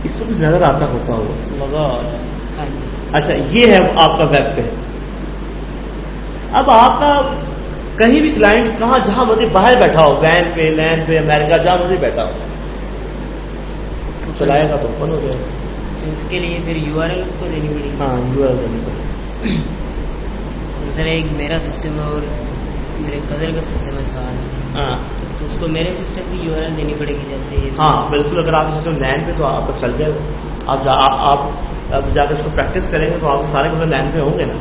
اس کو کچھ نظر آتا ہوتا ہوگا مزہ. اچھا یہ ہے آپ کا ویب پہ. اب آپ کا کہیں بھی کلائنٹ کہاں جہاں مرضی باہر بیٹھا ہو, وین پہ, لینڈ پہ, امریکہ, جہاں مرضی بیٹھا ہو, چلائے گا تو اوپن ہو جائے گا. اس کے لیے پھر یو آر ایل اس کو دینی پڑے گی. ہاں یو آر ایل دینی پڑے گی. سر ایک میرا سسٹم ہے اور میرے قدر کا سسٹم ہے ساتھ, ہاں تو اس کو میرے سسٹم کی یو آر ایل دینی پڑے گی جیسے. ہاں بالکل. اگر آپ سسٹم لینڈ پہ تو آپ کو چل جائے گا. آپ جا کے اس کو پریکٹس کریں گے تو آپ سارے کے لینڈ پہ ہوں گے نا.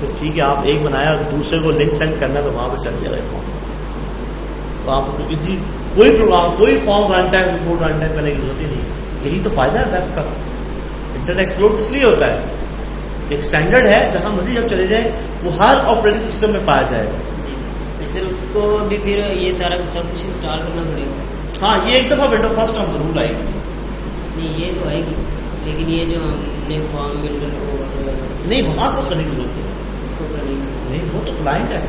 تو ٹھیک ہے, آپ ایک بنایا دوسرے کو لنک سینڈ کرنا ہے تو وہاں پہ چل جائے گا فارم. تو آپ کو کسی کوئی پروگرام کوئی form run time report run time کرنے کی ضرورت ہی نہیں. یہی تو فائدہ ہے ویب کا. انٹرنیٹ ایکسپلور کس لیے ہوتا ہے؟ ایک اسٹینڈرڈ ہے جہاں مرضی جب چلے جائیں وہ ہر آپریٹنگ سسٹم میں پایا جائے گا. سر اس کو بھی پھر یہ سارا سب کچھ انسٹال کرنا پڑے گا. ہاں یہ ایک دفعہ ونڈو فرسٹ ہم ضرور آئے گی. نہیں یہ تو آئے گی, لیکن یہ جو ہم نے فارم بلڈر کو نہیں وہاں تو کرنے کی ضرورت ہے. اس کو کرنے نہیں وہ تو کلائنٹ ہے,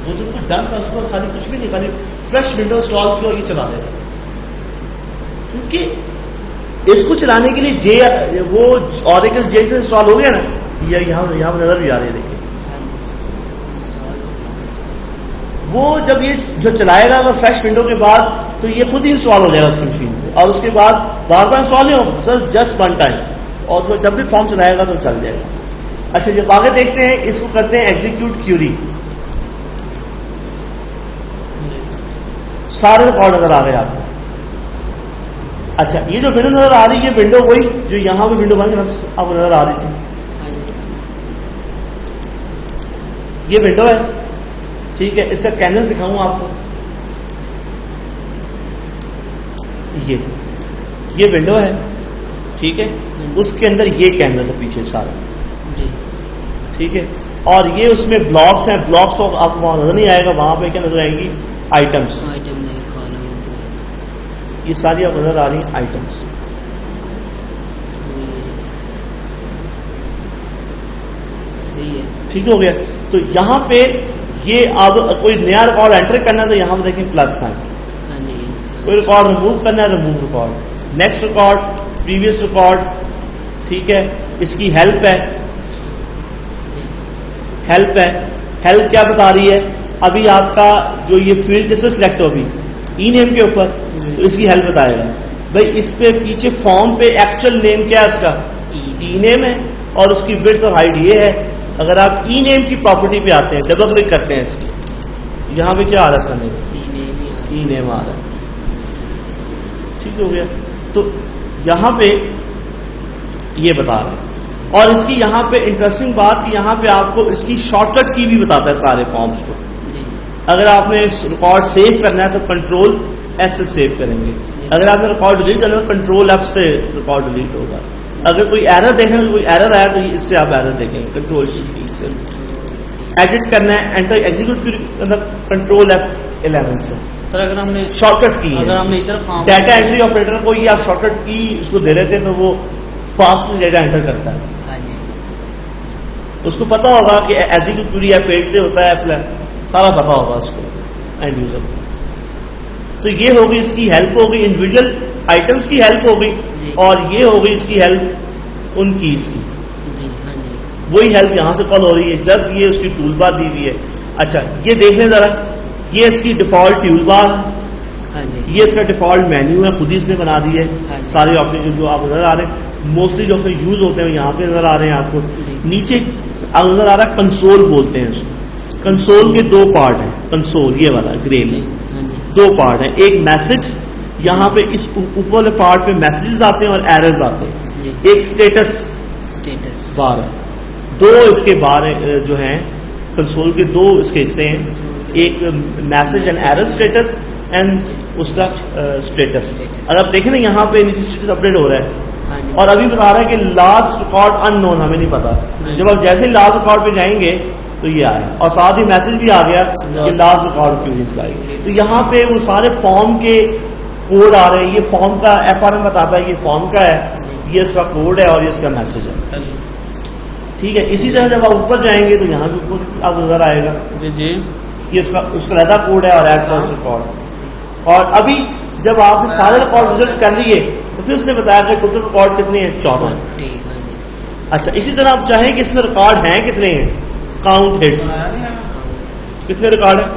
وہ تو کچھ ڈن اس کو خالی کچھ بھی نہیں, خالی فریش ونڈو انسٹال کیا اور یہ چلا دے گا. کیونکہ اس کو چلانے کے لیے وہ اوریکل جے انسٹال ہو گیا نا, یہاں نظر بھی آ رہی ہے. دیکھیے وہ جب یہ جو چلائے گا فریش ونڈو کے بعد تو یہ خود ہی انسٹال ہو جائے گا اس کی مشین پہ, اور اس کے بعد بار بار انسٹال نہیں ہوگا, سر جسٹ ون ٹائم, اور جب بھی فارم چلائے گا تو چل جائے گا. اچھا جب آگے دیکھتے ہیں اس کو کرتے ہیں ایگزیکیوٹ کیوری. سارے ریکارڈ نظر آ گئے آپ کو. اچھا یہ جو ونڈو نظر آ رہی ہے ونڈو وہی جو یہاں پہ ونڈو بن کے اب نظر آ رہی تھی, یہ ونڈو ہے. ٹھیک ہے, اس کا کینوس دکھاؤں آپ کو. یہ ونڈو ہے. ٹھیک ہے, اس کے اندر یہ کینوس ہے پیچھے سارا. ٹھیک ہے, اور یہ اس میں بلاکس ہیں. بلاکس تو آپ کو وہاں نظر نہیں آئے گا, وہاں پہ کیا نظر آئیں گی؟ آئٹمس. یہ ساری آپ نظر آ رہی ہیں آئٹمس. ٹھیک ہو گیا. تو یہاں پہ یہ اب کوئی نیا ریکارڈ انٹر کرنا ہے تو یہاں پہ دیکھیں پلس سائن. کوئی ریکارڈ ریموو کرنا ہے remove record, next record, previous record. ٹھیک ہے, اس کی ہیلپ ہے. ہیلپ کیا بتا رہی ہے؟ ابھی آپ کا جو یہ فیلڈ کس میں سلیکٹ ہوگی؟ ای نیم کے اوپر, تو اس کی ہیلپ بتائے گا. بھائی اس پہ پیچھے فارم پہ ایکچوئل نیم کیا ہے اس کا؟ ای نیم ہے, اور اس کی وڈتھ اور ہائٹ یہ ہے. اگر آپ ای نیم کی پراپرٹی پہ آتے ہیں, ڈبل کلک کرتے ہیں اس کی, یہاں پہ کیا آ رہا ہے اس کا نیم؟ ای نیم آ رہا ہے. ٹھیک ہو گیا. تو یہاں پہ یہ بتا رہے ہیں. اور اس کی یہاں پہ انٹرسٹنگ بات کہ یہاں پہ آپ کو اس کی شارٹ کٹ کی بھی بتاتا ہے سارے فارمز کو. اگر آپ نے ریکارڈ سیو کرنا ہے تو کنٹرول ایس سے سیو کریں گے. اگر آپ نے ریکارڈ ڈیلیٹ کرنا ہے تو کنٹرول ایف سے ریکارڈ ڈیلیٹ ہوگا. اگر کوئی ایرر دیکھیں گے, کوئی ایرر آیا تو اس سے آپ ایرر دیکھیں گے, کنٹرول سے. ایڈٹ کرنا ہے انٹر ایگزیکیوٹ کنٹرول F11 سے. سر اگر ہم نے شارٹ کٹ کی اگر ہم نے ادھر ڈیٹا انٹری آپریٹر کو یہ آپ شارٹ کٹ کی اس کو دے رہے تھے تو وہ فاسٹ ڈیٹا انٹر کرتا ہے. اس کو پتا ہوگا کہ ایگزیکیوٹ کیوری یا پیج سے ہوتا ہے F11, سارا پتا ہوگا اس کو اینڈ یوزر کو. تو یہ ہوگی اس کی ہیلپ ہوگی, انڈیویجل آئٹمس کی ہیلپ ہوگی, اور یہ ہوگی اس کی ہیلپ ان کیز کی. وہی ہیلپ یہاں سے کال ہو رہی ہے, جسٹ یہ اس کی ٹول بار دی ہوئی ہے. اچھا یہ دیکھ لیں ذرا, یہ اس کی ڈیفالٹ ٹول بار, یہ اس کا ڈیفالٹ مینیو ہے, خود ہی اس نے بنا دی ہے. سارے آپشن جو آپ نظر آ رہے ہیں, موسٹلی جو آپشن یوز ہوتے ہیں یہاں پہ نظر آ رہے ہیں آپ کو. نیچے اب نظر آ رہا ہے کنسول بولتے ہیں اس کو. کنسول کے دو پارٹ ہیں. کنسول یہ والا گرے میں دو پارٹ ہیں. ایک میسج, یہاں پہ اس اوپر والے پارٹ پہ میسجز آتے ہیں اور ایررز آتے ہیں. ایک اسٹیٹس بار ہے. دو اس کے بار جو ہیں کنسول کے دو اس کے حصے ہیں, ایک message and error status and اس کا اسٹیٹس. اگر آپ دیکھیں نا یہاں پہ نیچے اسٹیٹس اپڈیٹ ہو رہا ہے, اور ابھی بتا رہا ہے کہ لاسٹ ریکارڈ ان نون, ہمیں نہیں پتا. جب آپ جیسے لاسٹ ریکارڈ پہ جائیں گے تو یہ آیا, اور ساتھ ہی میسج بھی آ گیا کہ لاسٹ ریکارڈ کیوں نہیں آئی. تو یہاں پہ وہ سارے فارم کے کوڈ آ رہے ہیں. یہ فارم کا FRM بتاتا ہے, یہ فارم کا ہے, یہ اس کا کوڈ ہے, اور یہ اس کا میسج ہے. ٹھیک ہے. اسی طرح جب آپ اوپر جائیں گے تو یہاں بھی اوپر آپ نظر آئے گا. جی یہ اس کا کوڈ ہے اور ایز فرسٹ ریکارڈ. اور ابھی جب آپ نے سارے ریکارڈ وزٹ کر لیے تو پھر اس نے بتایا کہ ٹوٹل ریکارڈ کتنے ہیں 14. اچھا اسی طرح آپ چاہیں کہ اس میں ریکارڈ ہیں کتنے ہیں, کاؤنٹ ہٹس کتنے ریکارڈ ہیں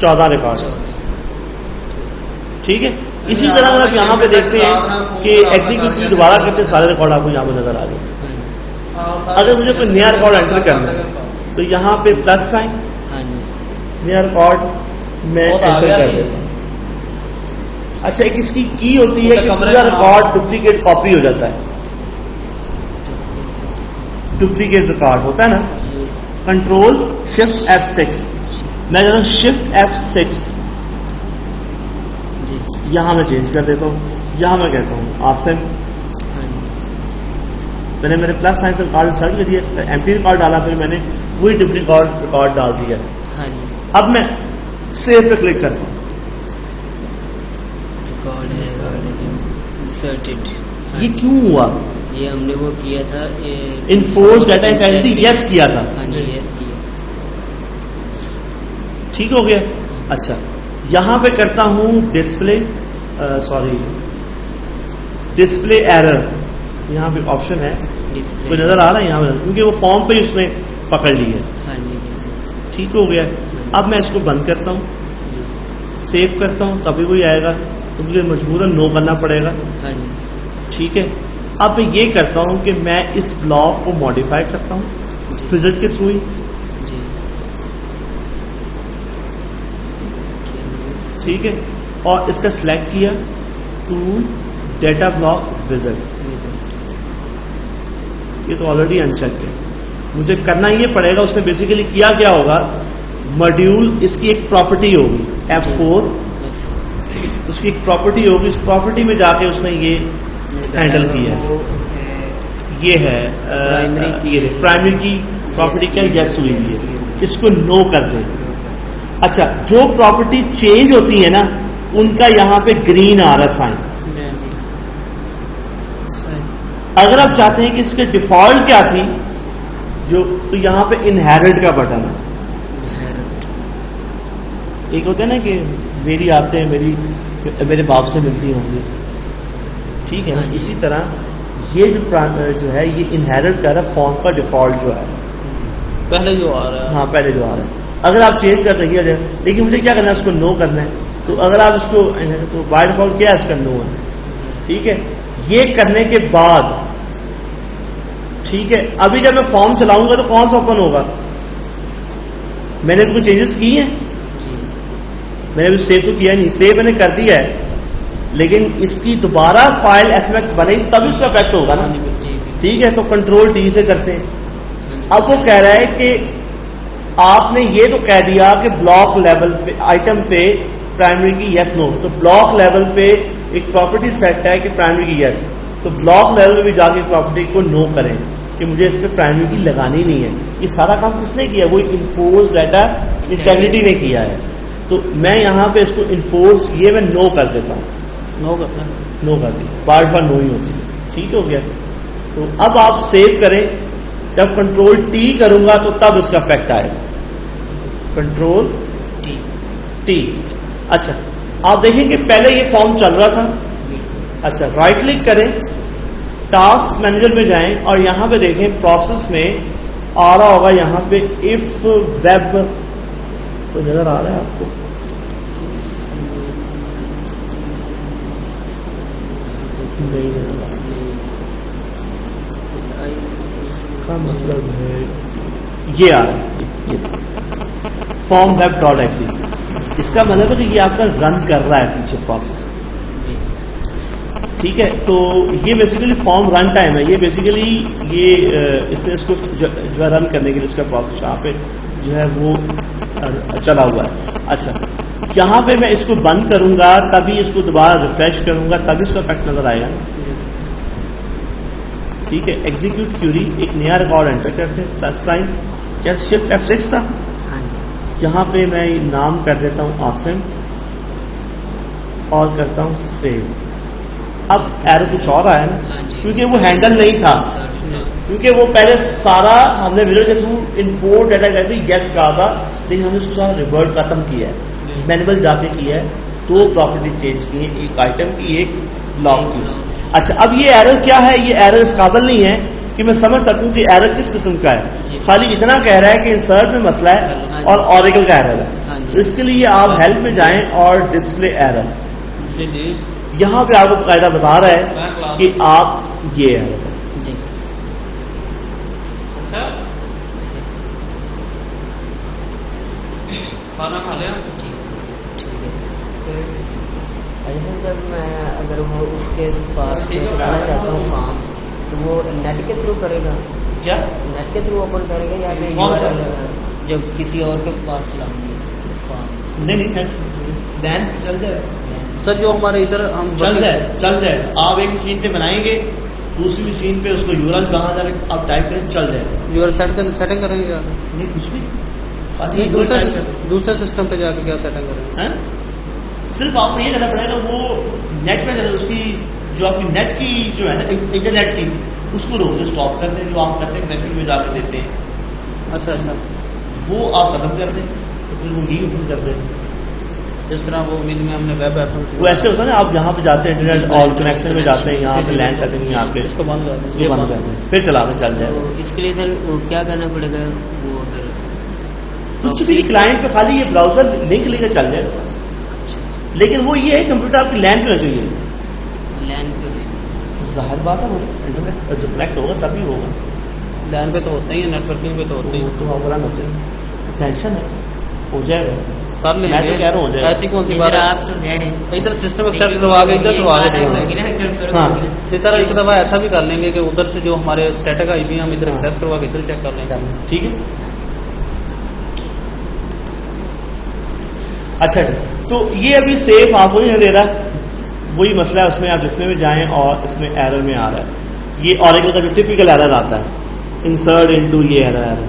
14 ریکارڈ. ٹھیک ہے, اسی طرح اگر آپ یہاں پہ دیکھتے ہیں کہ ایگزیکیوٹ دوبارہ کرتے سارے ریکارڈ آپ کو یہاں پہ نظر آ گئے. اگر مجھے کوئی نیا ریکارڈ انٹر کرنا ہے تو یہاں پہ پلس سائن, نیا ریکارڈ میں انٹر کر دیتا ہوں. اچھا ایک اس کی ہوتی ہے کہ پورا ریکارڈ ڈپلیکیٹ کاپی ہو جاتا ہے, ڈپلیکیٹ ریکارڈ ہوتا ہے نا. کنٹرول شفٹ F6, میں جاتا ہوں شفٹ F6, یہاں میں چینج کر دیتا ہوں. یہاں میں کہتا ہوں آسم, میں نے میرے پلس سائن سے ریکارڈ سرچ کر دیا, ایم پی ریکارڈ ڈالا, پھر میں نے وہی ڈپلیکیٹ ریکارڈ ڈال دیا. اب میں سیو پہ کلک کرتا ہوں. یہ کیوں ہوا؟ یہ ہم نے وہ کیا تھا انفورس ڈیٹا انٹیگریٹی یس کیا تھا. ٹھیک ہو گیا. اچھا یہاں پہ کرتا ہوں ڈسپلے ڈسپلے ایرر, یہاں پہ آپشن ہے کوئی نظر آ رہا ہے یہاں پہ, کیونکہ وہ فارم پہ اس نے پکڑ لی ہے. ٹھیک ہو گیا. اب میں اس کو بند کرتا ہوں, سیو کرتا ہوں, تبھی وہی آئے گا, تو مجھے مجبوراً نو کرنا پڑے گا. ٹھیک ہے. اب میں یہ کرتا ہوں کہ میں اس بلاک کو ماڈیفائی کرتا ہوں وزٹ کے تھرو ہی. ٹھیک ہے, اور اس کا سلیکٹ کیا ٹو ڈیٹا بلاک وزٹ. یہ تو آلریڈی انچیک ہے, مجھے کرنا یہ پڑے گا. اس نے بیسیکلی کیا کیا ہوگا, ماڈیول اس کی ایک پراپرٹی ہوگی F4, اس کی ایک پراپرٹی ہوگی, اس پراپرٹی میں جا کے اس نے یہ ہینڈل کیا. یہ ہے پرائمری کی پراپرٹی کیا یس ہوئی ہے, اس کو نو کر دیں. اچھا جو پراپرٹی چینج ہوتی ہے نا ان کا یہاں پہ گرین آ رہا ہے سائن. اگر آپ چاہتے ہیں کہ اس کے ڈیفالٹ کیا تھی جو, تو یہاں پہ انہیرٹ کا بٹن ہے. ایک ہوتا ہے نا کہ میری آتے ہیں میرے باپ سے ملتی ہوں گی. ٹھیک ہے نا, اسی طرح یہ جو ہے یہ انہیرٹ کر رہا ہے فارم کا ڈیفالٹ جو ہے پہلے جو آ رہا ہے. ہاں پہلے جو آ رہا ہے. اگر آپ چینج کر رہی ہے, لیکن مجھے کیا کرنا ہے, اس کو نو کرنا ہے. تو اگر آپ اس کو تو بائی ڈیفالٹ کیا ہے اس کا نو ہے. ٹھیک ہے, یہ کرنے کے بعد ٹھیک ہے, ابھی جب میں فارم چلاؤں گا تو کون سا اوپن ہوگا؟ میں نے کوئی چینجز کی ہیں, میں نے ابھی سیو تو کیا نہیں, سیو میں نے کر دیا ہے, لیکن اس کی دوبارہ فائل FMX بنے گی تب اس کا افیکٹ ہوگا نا. ٹھیک ہے, تو کنٹرول ٹی سے کرتے ہیں. اب وہ کہہ رہا ہے کہ آپ نے یہ تو کہہ دیا کہ بلاک لیول پہ آئٹم پہ پرائمری کی یس نو, تو بلاک لیول پہ ایک پراپرٹی سیٹ ہے کہ پرائمری کی یس, تو بلاک لیول پہ بھی جا کے پراپرٹی کو نو کریں کہ مجھے اس پہ پرائمری کی لگانی نہیں ہے. یہ سارا کام کس نے کیا؟ وہ انفورس ڈیٹا انٹیگریٹی نے کیا ہے. تو میں یہاں پہ اس کو انفورس یہ میں نو کر دیتا ہوں, نو کر دی, بار بار نو ہی ہوتی ہے. ٹھیک ہو گیا. تو اب آپ سیو کریں, جب کنٹرول ٹی کروں گا تو تب اس کا افیکٹ آئے گا. Control T. اچھا آپ دیکھیں کہ پہلے یہ فارم چل رہا تھا. اچھا رائٹ کلک کریں, ٹاسک مینیجر میں جائیں اور یہاں پہ دیکھیں پروسیس میں آ رہا ہوگا یہاں پہ اف ویب, تو نظر آ رہا ہے آپ کو؟ نہیں نظر آ رہا. اس کا مطلب ہے یہ آ رہا ہے فارم ویب ڈاٹ ایکس. اس کا مطلب ہے کہ یہ آپ کا رن کر رہا ہے پیچھے پروسیس. ٹھیک ہے, تو یہ بیسیکلی فارم رن ٹائم ہے. یہ بیسیکلی یہ اس نے اس کو جو ہے رن کرنے کے لیے اس کا پروسیس یہاں پہ جو ہے وہ چلا ہوا ہے. اچھا یہاں پہ میں اس کو بند کروں گا تبھی اس کو دوبارہ ریفریش کروں گا تبھی اس کا افیکٹ نظر آئے گا. ٹھیک ہے, ایگزیکیوٹ کیوری, ایک نیا ریکارڈ انٹر کرتے ہیں, پلس سائن, کیا شفٹ F6 تھا, یہاں پہ میں نام کر دیتا ہوں آسم اور کرتا ہوں سیو. اب ایرر کچھ اور آیا نا, کیونکہ وہ ہینڈل نہیں تھا, کیونکہ وہ پہلے سارا ہم نے ویڈیو کے تھرو انفورٹ ڈیٹا کہتے یس کہا تھا, لیکن ہم نے اس کو سارا ریورٹ ختم کیا ہے, مینول جا کے کیا ہے. دو پراپرٹی چینج کی ہیں، ایک آئٹم کی ایک لاک کی. اچھا اب یہ ایرر کیا ہے؟ یہ ایرر اس قابل نہیں ہے کہ میں سمجھ سکوں کہ ایرر کس قسم کا ہے، خالی اتنا کہہ رہا ہے کہ انسرٹ میں مسئلہ ہے اور اوریکل کا ایرر ہے. تو اس کے لیے آپ ہیلپ میں جائیں اور ڈسپلے ایرر، یہاں پہ آپ کو قاعدہ بتا رہا ہے کہ آپ یہ ایرر ہے. کھانا کھا لیا؟ جب میں اگر وہ اس کے پاس چلانا چاہتا ہوں فارم تو وہ نیٹ کے تھرو کرے گا؟ کیا نیٹ کے تھرو اوپن کرے گا یا جب کسی اور کے پاس چلاؤں گی فارم؟ نہیں لین چل جائے سر. جو ہمارے ادھر ہم چل جائے آپ ایک مشین پہ بنائیں گے، دوسری مشین پہ اس کو یورل کہاں جا رہے آپ ٹائپ کریں چل جائے. یورل سیٹنگ کریں گے؟ نہیں کچھ بھی، دوسرے سسٹم پہ جا کے کیا سیٹنگ کریں گے؟ صرف آپ کو یہ کرنا پڑے گا وہ نیٹ میں اس کی جو آپ کی نیٹ کی جو ہے نا انٹرنیٹ کی اس کو روک اسٹاپ کر دیں، جو آپ کرتے ہیں کنیکشن میں جا کے دیتے ہیں. اچھا وہ آپ ختم کر دیں تو پھر وہ یہی اوپن کر دیں. جس طرح وہ میں ہم نے ویب ایپ وہ ایسے ہوتا ہے نا، آپ جہاں پہ جاتے ہیں انٹرنیٹ اور کنیکشن میں جاتے ہیں، یہاں پہ لینڈ سیٹنگ میں آ کے اس کو بند کر اس کو بند کر دیں، پھر چلانا چل جائے. اس کے لیے سر کیا کرنا پڑے گا؟ وہ اگر کچھ بھی کلائنٹ پہ خالی یہ براؤزر لنک لے کے چل جائے گا، لیکن وہ یہ ہے کمپیوٹر آپ کی لینڈ پہ ہونا چاہیے. لینڈ پہ ظاہر بات ہے انٹرنیٹ جب کنیکٹ ہوگا تبھی ہوگا. لین پہ تو ہوتے ہی، نیٹ ورکنگ پہ تو ہوتے ہی. تو ٹینشن ہے، ہو جائے گا. کر لیں میں تو کہہ رہا ہوں ہو جائے گا. ایسی کون سی بات ہے؟ آپ تو ادھر سسٹم ایکسیس کروا کے ادھر کروا دیتے ہیں سر. ایک دفعہ ایسا بھی کر لیں گے کہ ادھر سے جو ہمارے اسٹیٹک آئی پی ہم ادھر ایکسیس کروا کے ادھر چیک کر لیں گے. ٹھیک ہے. اچھا تو یہ ابھی سیف آپ کو نہیں دے رہا، وہی مسئلہ ہے اس میں. آپ ڈسپلے میں جائیں اور اس میں ایرر میں آ رہا ہے یہ اوریکل کا جو ٹپیکل ایرر آتا ہے انسرٹ انٹو یہ ایرر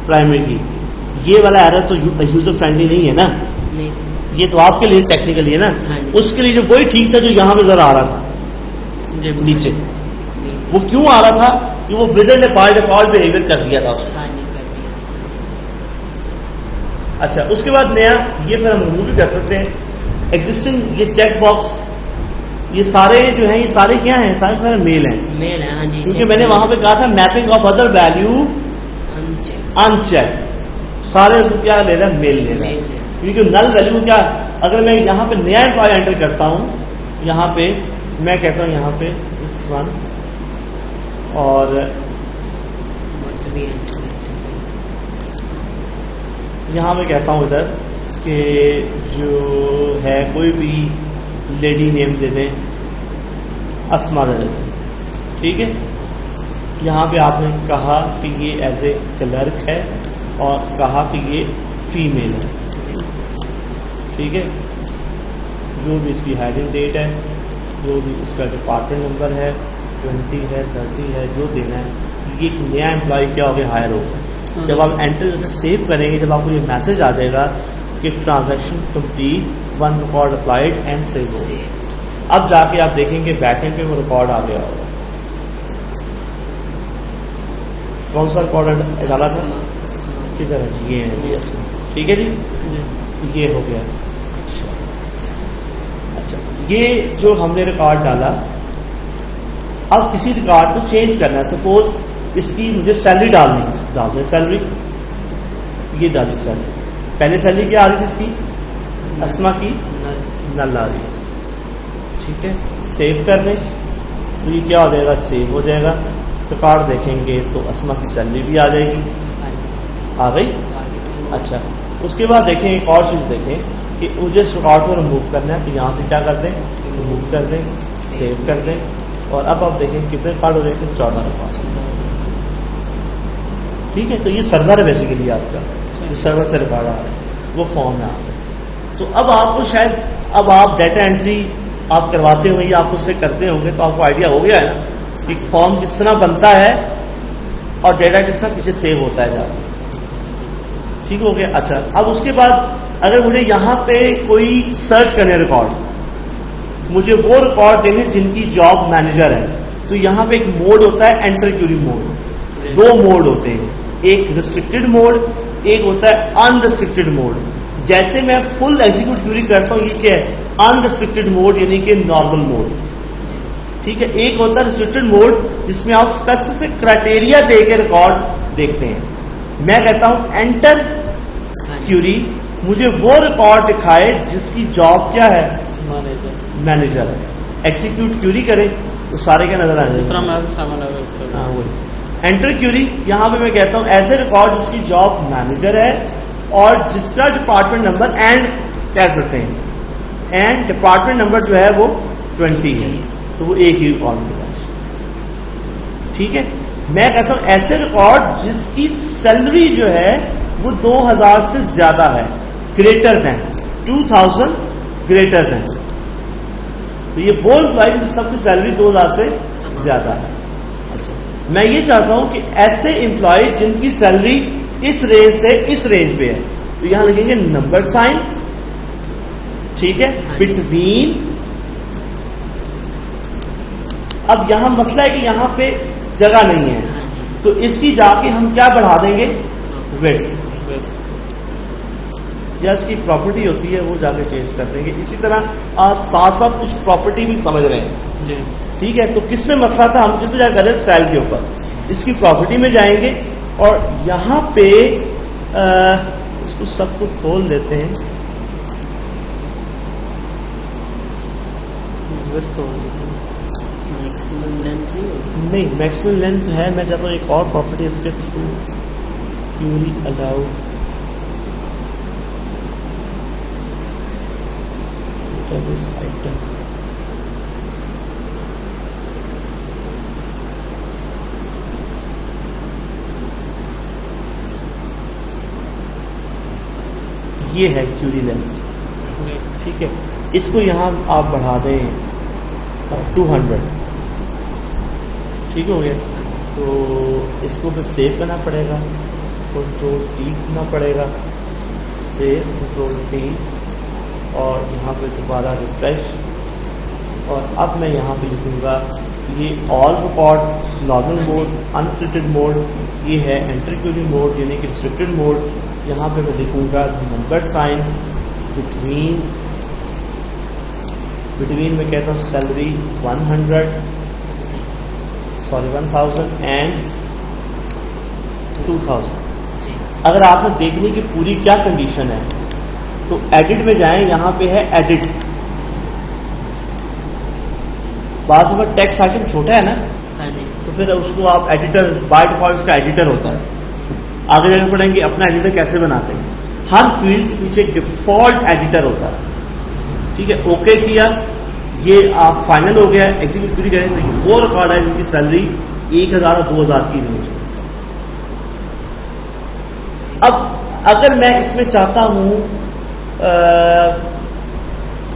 پرائمری کی. یہ والا ایرر تو یوزر فرینڈلی نہیں ہے نا، یہ تو آپ کے لیے ٹیکنیکلی ہے نا. اس کے لیے جو وہی ٹھیک تھا جو یہاں پہ ذرا آ رہا تھا نیچے، وہ کیوں آ رہا تھا کہ وہ وزٹ نے بائی ڈیفالٹ بہیویئر کر دیا تھا اس نے. اچھا اس کے بعد نیا یہ پھر ہم ریموو بھی کر سکتے ہیں. ایگزسٹنگ یہ چیک باکس یہ سارے جو ہیں یہ سارے کیا ہیں؟ سارے سارے میل ہیں. میل ہے. ہاں جی. کیونکہ میں نے وہاں پہ کہا تھا mapping of other value in check, سارے اس کو کیا لے رہا ہے؟ میل لے رہا ہے. کیونکہ نل ویلو کیا، اگر میں یہاں پہ نیا امپلائی انٹر کرتا ہوں، یہاں پہ میں کہتا ہوں یہاں پہ اس ون اور یہاں میں کہتا ہوں ادھر کہ جو ہے کوئی بھی لیڈی نیم دے دیں، اسما دے دیں. ٹھیک ہے. یہاں پہ آپ نے کہا کہ یہ ایز اے کلرک ہے اور کہا کہ یہ فیمیل ہے. ٹھیک ہے. جو بھی اس کی ہائرنگ ڈیٹ ہے، جو بھی اس کا ڈپارٹمنٹ نمبر ہے، 20 ہے 30 ہے، جو دینا ہے. یہ ایک نیا امپلائی کیا ہوگا؟ ہائر ہوگا. جب آپ انٹر سیو کریں گے، جب آپ کو یہ میسج آ جائے گا کہ transaction complete, 1 record applied and save ہو. اب جا کے آپ دیکھیں گے بیک اینڈ پہ وہ ریکارڈ آ گیا ہوگا. کون سا ریکارڈ ڈالا تھا؟ کدھر ہے جی؟ یہ ہے جی اسما. ٹھیک ہے جی، یہ ہو گیا. اچھا یہ جو ہم نے ریکارڈ ڈالا، اب کسی ریکارڈ کو چینج کرنا ہے. سپوز اس کی مجھے سیلری ڈال دیں. سیلری یہ ڈالی سیلری. پہلے سیلری کیا آ رہی تھی اس کی؟ اسما کی نل آ رہی. ٹھیک ہے. سیو کر دیں تو یہ کیا ہو جائے گا؟ سیو ہو جائے گا. ریکارڈ دیکھیں گے تو اسما کی سیلری بھی آ جائے گی. آ گئی. اچھا اس کے بعد دیکھیں ایک اور چیز دیکھیں کہ مجھے اس ریکارڈ کو ریموو کرنا ہے، تو یہاں سے کیا کر دیں؟ ریموو کر دیں، سیو کر دیں. اور اب آپ دیکھیں کتنے ریکارڈ ہو جائیں گے؟ 14 ریکارڈ. ٹھیک ہے. تو یہ سرور ہے بیسیکلی آپ کا، جو سرور سے ریکارڈ آ رہا ہے وہ فارم میں آ رہا ہے. تو اب آپ کو شاید اب آپ ڈیٹا انٹری آپ کرواتے ہوں گے یا آپ اس سے کرتے ہوں گے تو آپ کو آئیڈیا ہو گیا ہے نا کہ فارم کس طرح بنتا ہے اور ڈیٹا کس طرح پیچھے سیو ہوتا ہے جا. ٹھیک ہو گیا. اچھا اب اس کے بعد اگر مجھے یہاں پہ کوئی سرچ کرنے ریکارڈ، مجھے وہ ریکارڈ دینے جن کی جاب مینیجر ہے، تو یہاں پہ ایک موڈ ہوتا ہے انٹر کیوری موڈ. 2 موڈ ہوتے ہیں، ایک ریسٹرکٹیڈ موڈ، ایک ہوتا ہے ان ریسٹرکٹیڈ موڈ. جیسے میں فل ایگزیکیوٹ کیوری کرتا ہوں، یہ کیا ہے؟ انریسٹرکٹیڈ موڈ یعنی کہ نارمل موڈ. ٹھیک ہے، ایک ہوتا ہے ریسٹرکٹیڈ موڈ جس میں آپ اسپیسیفک کرائٹیریا دے کے ریکارڈ دیکھتے ہیں. میں کہتا ہوں انٹر کیوری، مجھے وہ ریکارڈ دکھائے جس کی جاب کیا ہے؟ مینیجر ہے. ایگزیکیوٹ کیوری کریں تو سارے کے نظر آ جائیں. ہاں وہی انٹر کیوری، یہاں پہ میں کہتا ہوں ایسے ریکارڈ جس کی جاب مینیجر ہے اور جس کا ڈپارٹمنٹ نمبر اینڈ کہہ سکتے ہیں، اینڈ ڈپارٹمنٹ نمبر جو ہے وہ 20 ہے، تو وہ ایک ہی ریکارڈ ملے گا. ٹھیک ہے، میں کہتا ہوں ایسے ریکارڈ جس کی سیلری جو ہے وہ 2000 سے زیادہ ہے، گریٹر دین 2000 گریٹر دین. تو یہ وہ امپلائی جس سب کی سیلری 2000 سے زیادہ ہے. اچھا، میں یہ چاہتا ہوں کہ ایسے امپلائی جن کی سیلری اس رینج سے اس رینج پہ ہے، تو یہاں لگیں گے نمبر سائن. ٹھیک ہے، بٹوین. اب یہاں مسئلہ ہے کہ یہاں پہ جگہ نہیں ہے، تو اس کی جا کے ہم کیا بڑھا دیں گے؟ ویڈتھ. یا اس کی پراپرٹی ہوتی ہے وہ جا کے چینج کر دیں گے. اسی طرح ساتھ ساتھ کچھ پراپرٹی بھی سمجھ رہے ہیں. ٹھیک ہے، تو کس میں مسئلہ تھا؟ ہم کس میں جا کر رہے ہیں؟ سیل کے اوپر. اس کی پراپرٹی میں جائیں گے اور یہاں پہ اس کو سب کو کھول دیتے ہیں. نہیں، میکسیمم لینتھ ہے. میں چاہتا ہوں ایک اور پراپرٹی اس کے تھرو کیوری الاؤ آئٹم. یہ ہے کیوری لینتھ. ٹھیک ہے، اس کو یہاں آپ بڑھا دیں 200. ٹھیک ہو گیا. تو اس کو پھر سیو کرنا پڑے گا، کنٹرول ٹی کرنا پڑے گا، سیو کنٹرول ٹی، اور یہاں پہ دوبارہ ریفریش. اور اب میں یہاں پہ لکھوں گا یہ all record normal mode unrestricted mode, یہ ہے انٹر کیوری موڈ یعنی کہ ریسٹرکٹیڈ موڈ. یہاں پہ میں لکھوں گا نمبر سائن بٹوین میں کہتا ہوں سیلری 1000 اینڈ 2000. اگر آپ نے دیکھنے کی پوری کیا کنڈیشن ہے تو ایڈٹ میں جائیں. یہاں پہ ہے ایڈٹ. بعض اوقات ٹیکسٹ آئٹم چھوٹا ہے نا، تو پھر اس کو آپ ایڈیٹر بائی ڈیفالٹ کا ایڈیٹر ہوتا ہے. آگے جا کے پڑھیں گے اپنا ایڈیٹر کیسے بناتے ہیں. ہر فیلڈ کے پیچھے ڈیفالٹ ایڈیٹر ہوتا ہے. ٹھیک ہے، اوکے کیا، یہ آپ فائنل ہو گیا. ایگزیکیوٹ پوری کریں تو وہ ریکارڈ ہے جن کی سیلری 1000 اور 2000 کی رینج. اب اگر میں اس میں چاہتا ہوں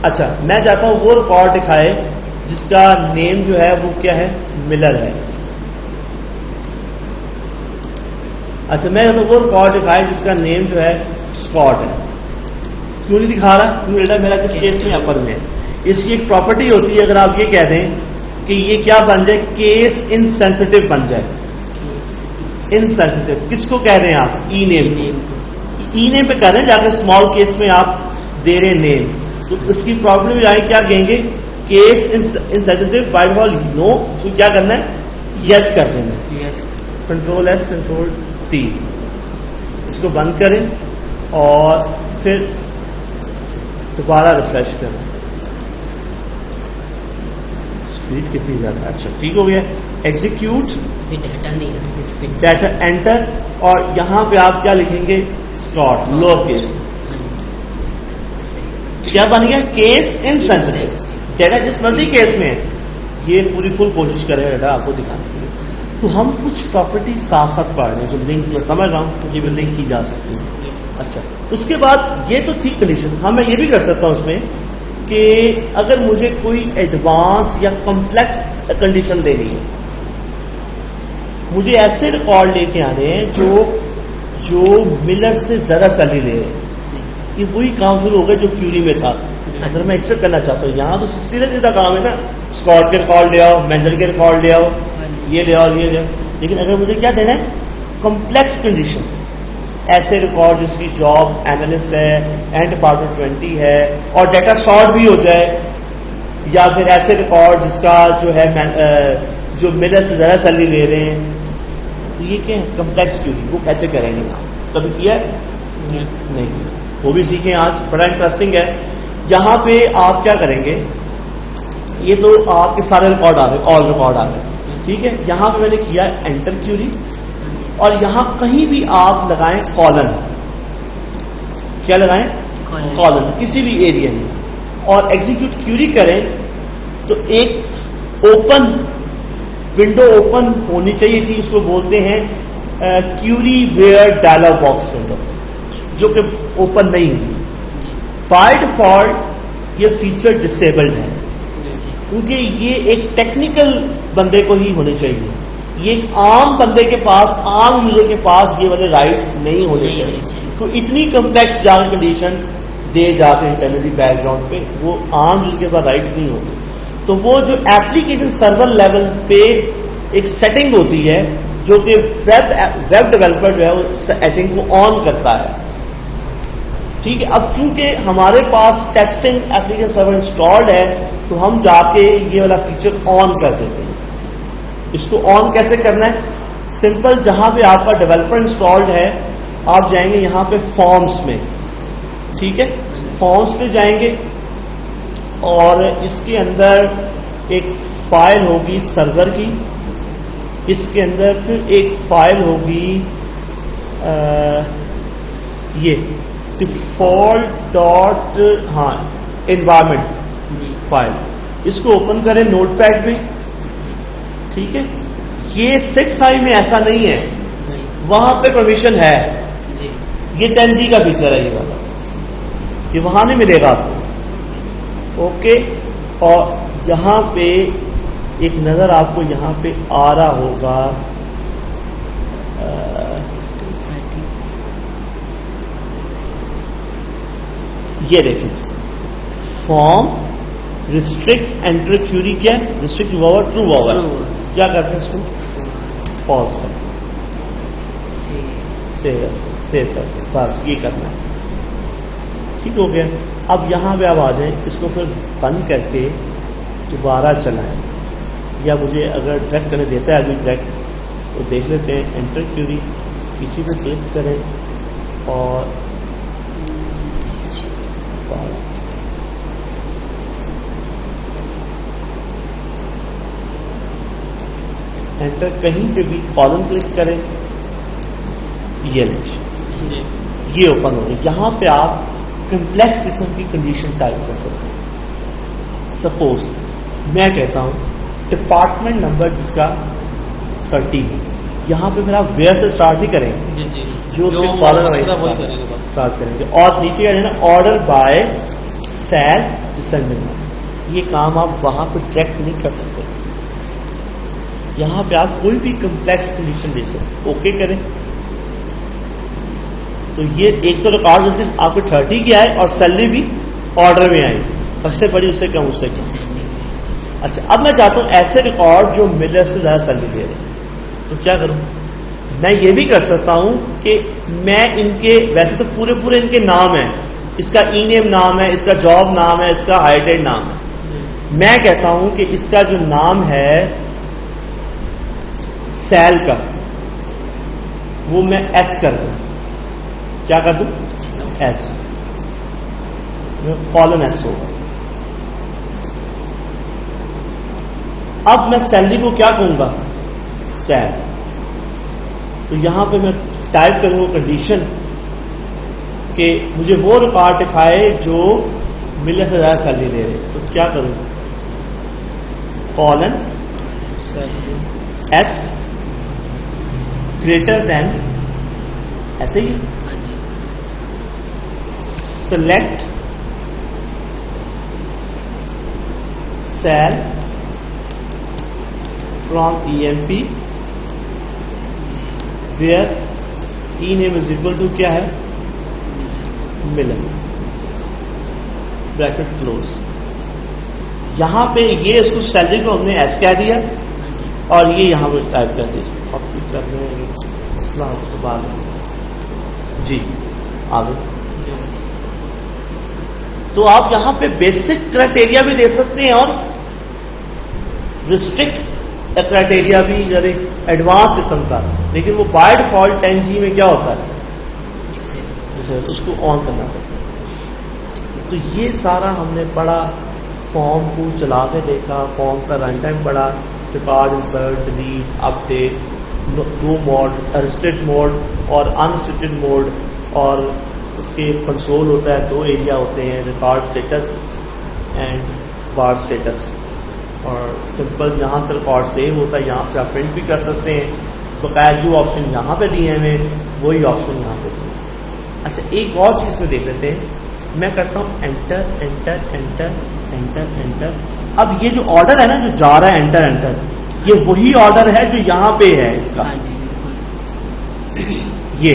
اچھا میں چاہتا ہوں وہ ریکارڈ دکھائے جس کا نیم جو ہے وہ کیا ہے؟ ملر ہے. اچھا میں چاہتا ہوں وہ ریکارڈ دکھائے جس کا نیم جو ہے اسکاٹ ہے. کیوں نہیں دکھا رہا؟ کیوں ڈیٹا میرا کس کیس میں اپر میں. اس کی ایک پراپرٹی ہوتی ہے، اگر آپ یہ کہہ دیں کہ یہ کیا بن جائے؟ کیس انسینسٹیو بن جائے. انسینسٹیو کس کو کہہ رہے ہیں آپ؟ ای نیم. ای نیم پہ کہہ رہے ہیں، جا کے اسمال کیس میں آپ دے رہے نیم، تو اس کی پراپرٹی میں جائیں کیا کہیں گے؟ Case insensitive by default no. اس کو کیا کرنا ہے؟ یس کر دینا. Control S control T. اس کو بند کریں اور پھر دوبارہ ریفریش کریں. اسپیڈ کتنی زیادہ. اچھا ٹھیک ہو گیا. ایگزیکیوٹ ڈیٹا نہیں ہے اس پہ، ڈیٹا انٹر، اور یہاں پہ آپ کیا لکھیں گے؟ Scott lower case. کیا بن گیا؟ Case insensitive. ڈیٹا جس مرضی کیس میں ہے. یہ پوری فل کوشش کرے گا ڈیٹا آپ کو دکھانے کے لیے. تو ہم کچھ پراپرٹی ساتھ ساتھ پڑھ رہے ہیں جو لنک میں سمجھ رہا ہوں یہ بھی لنک کی جا سکتی ہے. اچھا اس کے بعد یہ تو تھی کنڈیشن. ہاں میں یہ بھی کر سکتا ہوں اس میں کہ اگر مجھے کوئی ایڈوانس یا کمپلیکس کنڈیشن دینی ہے، مجھے ایسے ریکارڈ لے کے آنے ہیں جو ملر سے زیادہ سیلری لے رہے ہیں. یہ وہی کام شروع ہو گیا جو کیوری میں تھا. اگر میں ایکسپیکٹ کرنا چاہتا ہوں، یہاں تو سیدھا سیدھا کام ہے نا، اسکاٹ کے ریکارڈ لے آؤ، مینیجر کے ریکارڈ لے آؤ، یہ لے آؤ یہ لے آؤ. لیکن اگر مجھے کیا دینا ہے؟ Complex condition. ایسے ریکارڈ جس کی جاب اینالسٹ ہے اینڈ ڈپارٹمنٹ 20 ہے اور ڈیٹا شارٹ بھی ہو جائے, یا پھر ایسے ریکارڈ جس کا جو ہے جو ملر سے زیادہ سیلری لے رہے ہیں. تو یہ کیا ہے کمپلیکس کیوری, وہ کیسے کریں گے؟ کبھی کیا ہے نہیں, وہ بھی سیکھیں آج, بڑا انٹرسٹنگ ہے. یہاں پہ آپ کیا کریں گے, یہ تو آپ کے سارے ریکارڈ آ گئے, آل ریکارڈ آ گئے, ٹھیک ہے. یہاں پہ میں نے کیا انٹر کیوری, اور یہاں کہیں بھی آپ لگائیں کالن, کیا لگائیں کالن کسی بھی ایریا میں, اور ایگزیکیوٹ کیوری کریں تو ایک اوپن ونڈو اوپن ہونی چاہیے تھی, اس کو بولتے ہیں query where dialog box window, جو کہ اوپن نہیں ہوئی. بائی ڈیفالٹ یہ فیچر ڈسیبلڈ ہے, کیونکہ یہ ایک ٹیکنیکل بندے کو ہی ہونے چاہیے. یہ ایک عام بندے کے پاس, عام یوزر کے پاس یہ والے رائٹس نہیں ہونے چاہیے. تو اتنی کمپلیکس جاوا کنڈیشن دے جاتے ہیں انٹرنلی بیک گراؤنڈ پہ, وہ عام یوزر کے پاس رائٹس نہیں ہوتے. تو وہ جو ایپلیکیشن سرور لیول پہ ایک سیٹنگ ہوتی ہے جو کہ ویب ڈیولپر جو ہے وہ سیٹنگ کو آن کرتا ہے, ٹھیک ہے. اب چونکہ ہمارے پاس ٹیسٹنگ ایپلیکیشن سرور انسٹالڈ ہے تو ہم جا کے یہ والا فیچر آن کر دیتے ہیں. اس کو آن کیسے کرنا ہے؟ سمپل, جہاں پہ آپ کا ڈیولپر انسٹالڈ ہے آپ جائیں گے یہاں پہ فارمز میں, ٹھیک ہے, فارمز پہ جائیں گے اور اس کے اندر ایک فائل ہوگی سرور کی, اس کے اندر پھر ایک فائل ہوگی یہ ڈیفالٹ ڈاٹ انوائرمنٹ فائل. اس کو اوپن کریں نوٹ پیڈ میں, ٹھیک ہے. یہ 6i میں ایسا نہیں ہے, وہاں پہ پرمیشن ہے, یہ 10G کا فیچر ہے یہ والا, یہ وہاں نہیں ملے گا آپ کو, اوکے. اور یہاں پہ ایک نظر آپ کو یہاں پہ آ رہا ہوگا, یہ دیکھیں فارم ریسٹرکٹ انٹر کیوری, کیا ہے ریسٹرکٹ اوور ٹرو اوور, کیا کرتے ہیں اس کو فالس کر سیو کرتے, بس یہ کرنا ہے, ٹھیک ہو گیا. اب یہاں پہ آپ آ جائیں, اس کو پھر بند کر کے دوبارہ چلائیں, یا مجھے اگر ڈائریکٹ کرنے دیتا ہے ابھی ڈائریکٹ تو دیکھ لیتے ہیں. انٹر کیوری کسی پہ کلک کریں اور انٹر کہیں پہ بھی کالم کلک کریں, یہ یہ اوپن ہو گئی. یہاں پہ آپ کمپلیکس قسم کی کنڈیشن ٹائپ کر سکتے ہیں. سپوز میں کہتا ہوں ڈپارٹمنٹ نمبر جس کا 30 ہے, یہاں پہ پھر آپ ویئر سے اسٹارٹ نہیں کریں گے, جو اس کے کالم اسٹارٹ کریں گے, اور نیچے آ جانا آرڈر بائی سیل ڈسینڈنٹ. یہ کام آپ وہاں پہ ڈائریکٹ نہیں کر سکتے, یہاں پہ آپ کوئی بھی کمپلیکس کنڈیشن دے سکتے. اوکے کریں تو یہ ایک تو ریکارڈ جس کے آپ کو 30 کی آئے اور سیلری بھی آرڈر میں آئی, سب سے بڑی اس سے کم اس سے کم. اچھا, اب میں چاہتا ہوں ایسے ریکارڈ جو ملر سے زیادہ سیلری دے رہے ہیں, تو کیا کروں؟ میں یہ بھی کر سکتا ہوں کہ میں ان کے, ویسے تو پورے ان کے نام ہیں, اس کا ای نیم نام ہے, اس کا جاب نام ہے, اس کا ہائیڈیڈ نام ہے. میں کہتا ہوں کہ اس کا جو نام ہے سیل کا, وہ میں ایس کر دوں. کیا کر دوں؟ ایس, کالن ایس ہوگا. اب میں سیلری کو کیا کہوں گا؟ سیل. تو یہاں پہ میں ٹائپ کروں گا کنڈیشن کہ مجھے وہ ریکارڈ دکھائے جو ملر سے زیادہ سیلری دے رہے. تو کیا کروں؟ کالن ایس گریٹر دین, ایسے ہی select sal from E M P where E name is equal to کیا ہے ملر, بریکٹ کلوز. یہاں پہ یہ اس کو سیلری کو ہم نے ایس کہہ دیا اور یہ یہاں پہ ٹائپ کر دیا. کاپی کرنے مسئلہ اس کے بعد جی آگے. تو آپ یہاں پہ بیسک کرائٹیریا بھی دے سکتے ہیں اور ریسٹرکٹ کرائٹیریا بھی یعنی ایڈوانس قسم کا, لیکن وہ بائی ڈیفالٹ 10G میں کیا ہوتا ہے جسے اس کو آن کرنا پڑتا ہے. تو یہ سارا ہم نے پڑھا, فارم کو چلا کے دیکھا, فارم کا رن ٹائم پڑھا, ریکارڈ انسرٹ ڈیلیٹ اپ ڈیٹ, دو موڈ, ریسٹرکٹ موڈ اور انریسٹرکٹڈ موڈ, اور اس کے کنسول ہوتا ہے, دو ایریا ہوتے ہیں, record status and bar status. اور سمپل یہاں سے ریکارڈ سیو ہوتا ہے, یہاں سے آپ پرنٹ بھی کر سکتے ہیں. بقایا جو آپشن یہاں پہ دیے ہیں وہی آپشن یہاں پہ دیے. اچھا ایک اور چیز میں دیکھ لیتے ہیں, میں کرتا ہوں enter enter enter enter enter. اب یہ جو آرڈر ہے نا جو جا رہا ہے انٹر انٹر, یہ وہی آرڈر ہے جو یہاں پہ ہے اس کا. یہ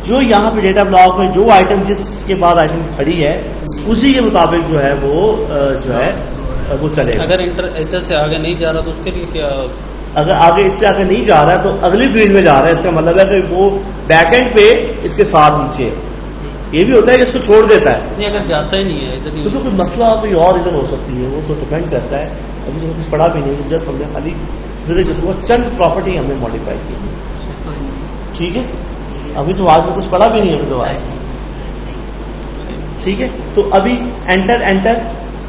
جو یہاں پہ ڈیٹا بلاک میں جو آئٹم جس کے بعد آئٹم کھڑی ہے اسی کے مطابق جو ہے وہ چلے گا. اگر انٹر سے آگے نہیں جا رہا تو اس کے لیے کیا, اگر آگے اس سے آگے نہیں جا رہا ہے تو اگلی فیلڈ میں جا رہا ہے, اس کا مطلب ہے کہ وہ بیک اینڈ پہ اس کے ساتھ نیچے. یہ بھی ہوتا ہے کہ اس کو چھوڑ دیتا ہے, نہیں اگر جاتا ہی نہیں ہے تو کوئی مسئلہ کوئی اور ریزن ہو سکتی ہے, وہ تو ڈپینڈ کرتا ہے. ابھی تو کچھ پڑھا بھی نہیں, جسٹ ہم نے خالی چند پراپرٹی ہم نے ماڈیفائی کی. ٹھیک ہے, ابھی تو آج میں کچھ پڑھا بھی نہیں, ابھی تو آج ٹھیک ہے. تو ابھی انٹر انٹر,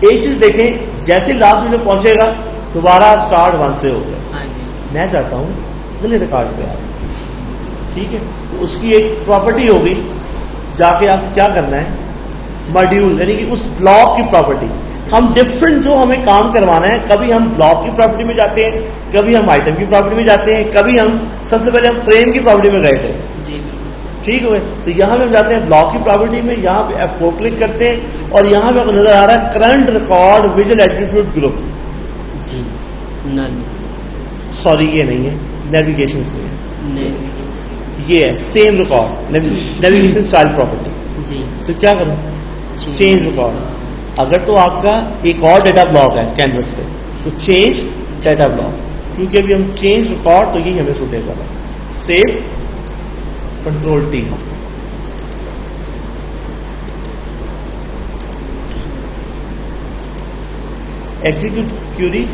ایک چیز دیکھیں, جیسے لاسٹ میں پہنچے گا دوبارہ اسٹارٹ 1 سے ہو گیا. میں چاہتا ہوں اگلے ریکارڈ پہ آئے. ٹھیک ہے, تو اس کی ایک پراپرٹی ہوگی, جا کے آپ کیا کرنا ہے, ماڈیول یعنی کہ اس بلاک کی پراپرٹی. ہم ڈفرنٹ جو ہمیں کام کروانا ہے, کبھی ہم بلاک کی پراپرٹی میں جاتے ہیں, کبھی ہم آئٹم کی پراپرٹی میں جاتے ہیں, کبھی ہم سب سے پہلے ہم فریم کی پراپرٹی میں گئے تھے. ٹھیک ہے, تو یہاں پہ ہم جاتے ہیں بلاک کی پراپرٹی میں, یہاں پہ F4 کلک کرتے ہیں اور یہاں پہ نظر آ رہا ہے current record visual attribute group. جی سوری یہ نہیں ہے, نیویگیشن میں ہے, یہ ہے same record navigation style property. جی تو کیا کروں, چینج ریکارڈ. اگر تو آپ کا ایک اور ڈیٹا بلاک ہے کینوس پہ تو چینج ڈیٹا بلاک, کیونکہ ابھی ہم چینج ریکارڈ تو یہی ہمیں سوٹیبل ہے. Save control T. Execute query,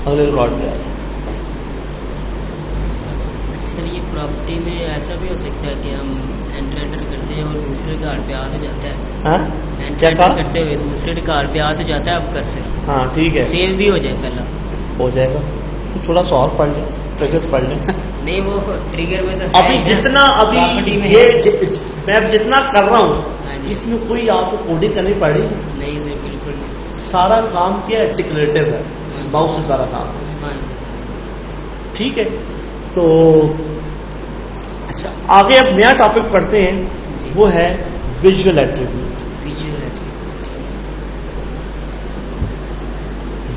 اگلے ریکارڈ پہ آئے. سر یہ پراپرٹی میں ایسا بھی ہو سکتا ہے کہ ہم انٹر کرتے ہیں اور دوسرے ریکارڈ پہ آ تو جاتا ہے, انٹر کرتے ہوئے دوسرے ریکارڈ پہ آ تو جاتا ہے, آپ کر سکتے. ہاں ٹھیک ہے, سیو بھی ہو جائے پہلا, ہو جائے گا. تھوڑا سا اور پڑھ لیں, ٹریگرز پڑھ لیں. نہیں وہ ٹریگر میں تو ابھی جتنا ابھی یہ میں جتنا کر رہا ہوں اس میں کوئی آپ کو کوڈنگ کرنی پڑی نہیں سر, بالکل نہیں. سارا کام کیا ہے, ڈکلیریٹو ہے, ماؤس سے سارا کام. ٹھیک ہے, تو اچھا آگے اب نیا ٹاپک پڑھتے ہیں, وہ ہے ویژول ایٹریبیوٹ.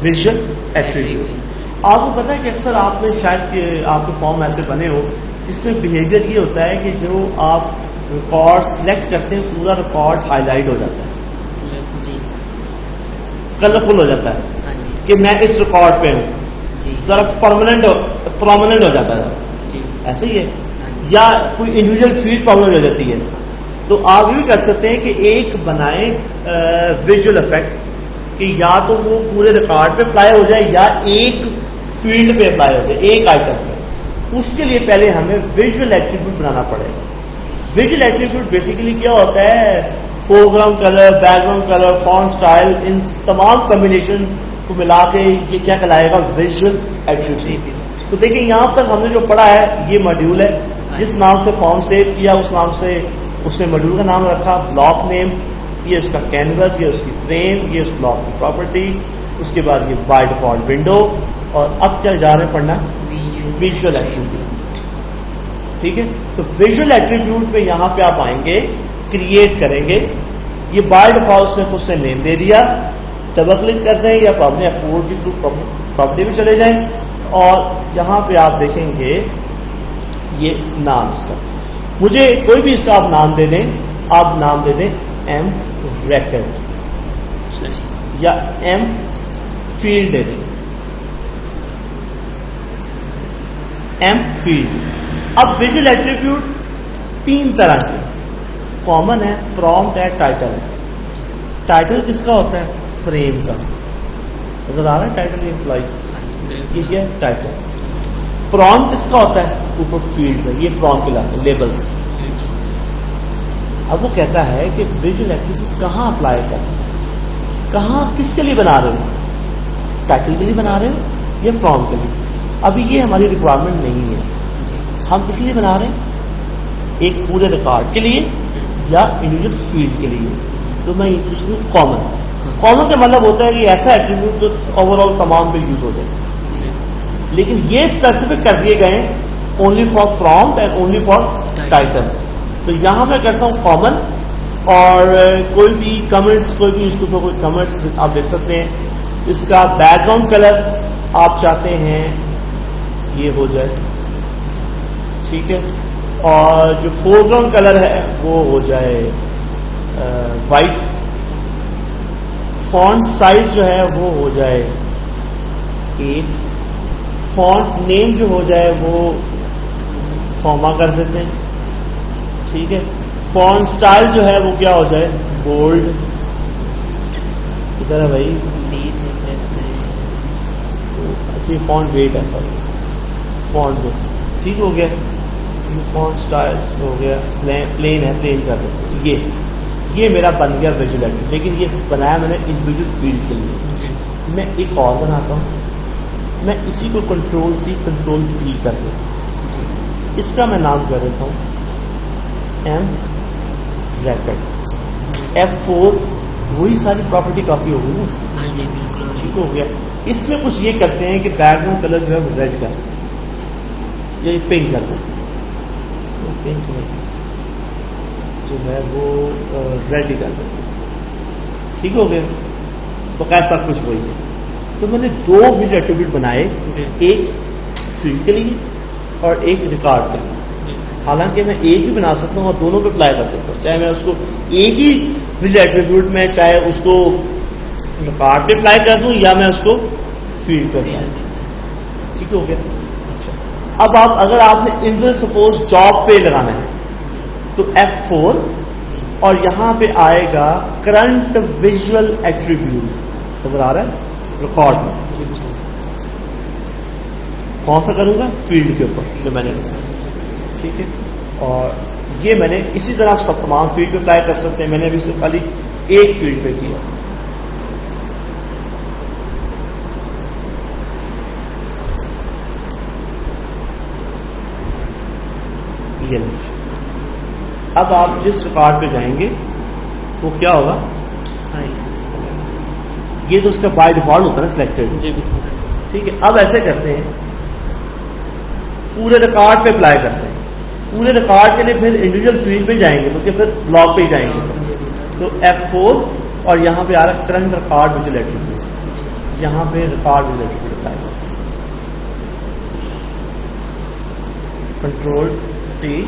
ویژول ایٹریبیوٹ آپ کو پتا ہے کہ اکثر آپ نے شاید آپ کے فارم ایسے بنے ہو جس میں بیہیویئر یہ ہوتا ہے کہ جو آپ ریکارڈ سلیکٹ کرتے ہیں پورا ریکارڈ ہائی لائٹ ہو جاتا ہے, جی کلرفل ہو جاتا ہے کہ میں اس ریکارڈ پہ ہوں, ذرا پرومیننٹ ہو جاتا ہے. ایسے ہی ہے, یا کوئی انڈیویجل فیلڈ پرومیننٹ ہو جاتی ہے. تو آپ یہ بھی کر سکتے ہیں کہ ایک بنائیں ویژول افیکٹ کہ یا تو وہ پورے ریکارڈ پہ اپلائی ہو جائے یا ایک فیلڈ پہ اپلائی ہو جائے, ایک آئٹم پہ. اس کے لیے پہلے ہمیں ویژول ایٹریبیوٹ بنانا پڑے گا. ویژول ایٹریبیوٹ بیسیکلی کیا ہوتا ہے, foreground colour, background colour, font style, ان تمام کمبینیشن کو ملا کے یہ کیا کہلائے گا, ویژول ایٹریبیوٹ. تو دیکھیں یہاں تک ہم نے جو پڑھا ہے یہ ماڈیول ہے, جس نام سے فارم سیو کیا اس نام سے اس نے ماڈیول کا نام رکھا, بلاک نیم, یہ اس کا کینوس, یہ اس کی فریم, یہ اس بلاک کی پراپرٹی, اس کے بعد یہ بائی ڈیفالٹ ونڈو, اور اب کیا جا رہے ہیں پڑھنا, ویژول ایٹریبیوٹ. ٹھیک ہے, تو ویژول ایٹریبیوٹ میں یہاں پہ آپ آئیں گے, کریٹ کریں گے. یہ بائی ڈیفالٹ اس نے خود سے نیم دے دیا, ڈبل کلک کر دیں یا اپنے اپورٹ کی تھرو پراپرٹی میں چلے جائیں, اور یہاں پہ آپ دیکھیں گے یہ نام اس کا, مجھے کوئی بھی اس کا آپ نام دے دیں, آپ نام دے دیں ایم ریکڈ. یا ایم فیلڈ دے دیں. M field. اب ویژول ایٹریبیوٹ 3 طرح کے کامن ہے, پرومپٹ ہے, ٹائٹل ہے. ٹائٹل کس کا ہوتا ہے؟ فریم کا. نظر آ رہا ہے ٹائٹل امپلائی, یہ کیا ہے ٹائٹل. پرومپٹ کس کا ہوتا ہے؟ اوپر فیلڈ میں, یہ پرومپٹ کہلاتے ہیں, لیبلس. اب وہ کہتا ہے کہ ویژول ایٹریبیوٹ کہاں اپلائی کریں, کہاں کس کے لیے بنا رہے ہو؟ ٹائٹل کے لیے بنا رہے ہو یا پرومپٹ کے لیے؟ ابھی یہ ہماری ریکوائرمنٹ نہیں ہے. ہم کس لیے بنا رہے ہیں؟ ایک پورے ریکارڈ کے لیے یا انڈیویجل فیلڈ کے لیے. تو میں یہ پوچھ رہا ہوں کامن. کامن کا مطلب ہوتا ہے کہ ایسا ایٹریبیوٹ جو اوور آل تمام پہ یوز ہو جائے, لیکن یہ اسپیسیفک کر دیے گئے only for prompt and only for title. تو یہاں میں کرتا ہوں کامن, اور کوئی بھی کمنٹس, کوئی بھی اس کے اوپر کوئی کمنٹس آپ دیکھ سکتے ہیں. اس کا بیک گراؤنڈ کلر آپ چاہتے ہیں یہ ہو جائے, ٹھیک ہے, اور جو فور گراؤنڈ کلر ہے وہ ہو جائے وائٹ. فونٹ سائز جو ہے وہ ہو جائے 8. فونٹ نیم جو ہو جائے وہ فارما کر دیتے ہیں, ٹھیک ہے. فونٹ سٹائل جو ہے وہ کیا ہو جائے بولڈ. کدھر ہے بھائی؟ اچھی فونٹ ویٹ ہے, سوری فونٹ ویٹ, ٹھیک ہو گیا. فونٹ سٹائل ہو گیا پلین ہے, پلین کر دیتے. یہ میرا بن گیا ویژول ایٹریبیوٹ, لیکن یہ بنایا میں نے انڈیویجول فیلڈ کے لیے. میں ایک اور بناتا ہوں, میں اسی کو کنٹرول سی کنٹرول پی کر دیتا ہوں. اس کا میں نام کر دیتا ہوں ایم بریکٹ F4. وہی ساری پراپرٹی کاپی ہوگی نا اس کی, ٹھیک ہو گیا. اس میں کچھ یہ کرتے ہیں کہ بیک گراؤنڈ کلر جو ہے وہ ریڈ کر دیں یا پنک کر دیں. پنک جو ہے وہ ریڈ ہی کر دیں, ٹھیک ہو گیا. تو ایسا کچھ وہی ہے. تو میں نے 2 ویژول ایٹریبیوٹ بنائے, ایک فیلڈ کے لیے اور ایک ریکارڈ کے لیے. حالانکہ میں ایک بھی بنا سکتا ہوں اور دونوں پہ اپلائی کر سکتا ہوں, چاہے میں اس کو ایک ہی ویژول ایٹریبیوٹ میں چاہے اس کو ریکارڈ پہ اپلائی کر دوں یا میں اس کو فیلڈ پہ اپلائی کر دوں, ٹھیک ہو گیا. اچھا, اب اگر آپ نے انجن سپوز جاب پہ لگانا ہے تو F4, اور یہاں پہ آئے گا کرنٹ ویژول ایٹریبیوٹ. نظر آ رہا ہے ریکارڈ میں کون سا کروں گا؟ فیلڈ کے اوپر جو میں نے بتایا, ٹھیک ہے. اور یہ میں نے اسی طرح سب تمام فیلڈ پہ اپلائی کر سکتے ہیں. میں نے ابھی صرف خالی ایک فیلڈ پہ کیا. اب آپ جس ریکارڈ پہ جائیں گے وہ کیا ہوگا؟ یہ تو اس کا بائی ڈیفالٹ ہوتا ہے نا سلیکٹڈ, ٹھیک ہے. اب ایسے کرتے ہیں, پورے ریکارڈ پہ اپلائی کرتے ہیں. پورے ریکارڈ کے لیے پھر انڈیویجل فیلڈ پہ جائیں گے, بلکہ پھر بلاک پہ ہی جائیں گے. تو F4 اور یہاں پہ آ رہا ہے کرنٹ ریکارڈ ویژول ایٹریبیوٹ. یہاں پہ ریکارڈ ویژول ایٹریبیوٹ اپلائی کرتے ہیں. کنٹرول ٹی,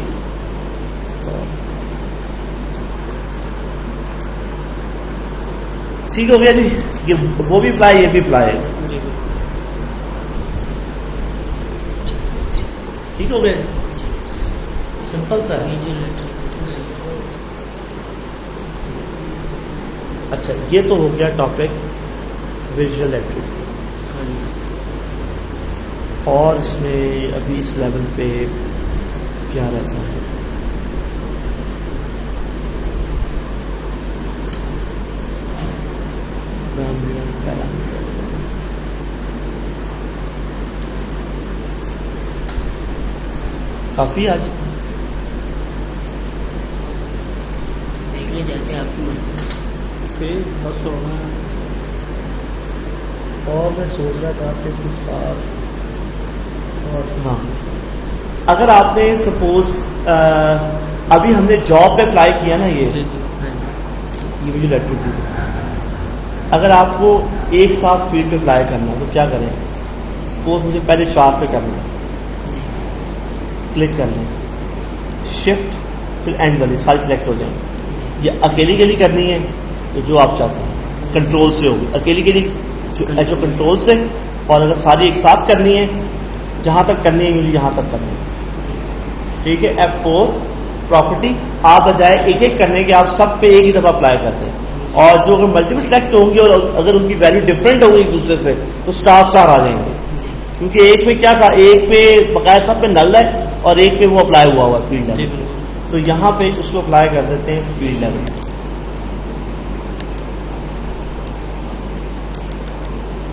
ٹھیک ہو گیا جی. یہ وہ بھی اپلائی, یہ بھی اپلائی ہے, ٹھیک ہو گیا. سمپل سا ہے. اچھا, یہ تو ہو گیا ٹاپک ویژول ایٹریبیوٹ. اور اس میں ابھی اس لیول پہ کیا رہتا ہے؟ کافی آج دیکھ لیں جیسے آپ کی مرضی. بس ہونا. اور میں سوچ رہا تھا کہ کچھ بات, اور ہاں, اگر آپ نے سپوز ابھی ہم نے جاب پہ اپلائی کیا نا, یہ ویژول ایٹریبیوٹ, اگر آپ کو ایک ساتھ فیلڈ پہ اپلائی کرنا تو کیا کریں؟ سپوز مجھے پہلے 4 پہ کرنا ہے, کلک کر لیں, شفٹ پھر اینڈ والی ساری سلیکٹ ہو جائیں. یہ اکیلی کرنی ہے تو جو آپ چاہتے ہیں, کنٹرول سے ہوگی، اکیلی کے لیے ایچ او کنٹرول سے، اور اگر ساری ایک ساتھ کرنی ہے جہاں تک کرنی ہے مجھے یہاں تک کرنی ہے. ٹھیک ہے. F4 پراپرٹی آپ بجائے ایک ایک کرنے کے آپ سب پہ ایک ہی دفعہ اپلائی کرتے ہیں، اور جو اگر ملٹیپل سلیکٹ ہوں گی اور اگر ان کی ویلیو ڈفرینٹ ہوگی ایک دوسرے سے تو اسٹار آ جائیں گے، کیونکہ ایک پہ کیا تھا، ایک پہ بقایا سب پہ نل ہے اور ایک پہ وہ اپلائی ہوا ہوا فیلڈ ہے. تو یہاں پہ اس کو اپلائی کر دیتے ہیں فیلڈ لیول.